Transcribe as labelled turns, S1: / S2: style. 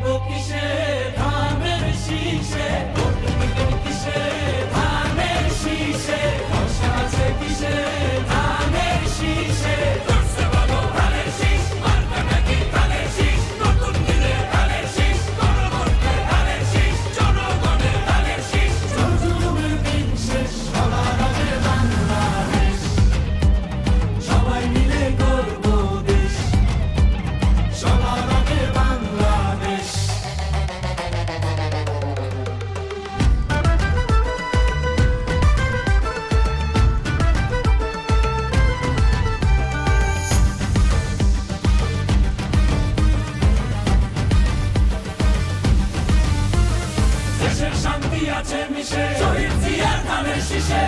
S1: দিব কিসে ধানের শীষে, ভোট দিবেন কিসে ধানের শীষে, ভরসা আছে কিসে ধানের শীষে। করছে বলো ধানের শীষ, মার্কা নাকি ধানের শীষ, নতুন দিনে ধানের শীষ, গণভোটে ধানের শীষ, জনগণের ধানের শীষ। জুলুমের দিন শেষ, সবার আগে বাংলাদেশ, সবাই মিলে গর্ব দেশ, সবার আগে বাংলাদেশ। দেশের শান্তি আছে মিশে, শহীদ জিয়ার ধানের শীষে।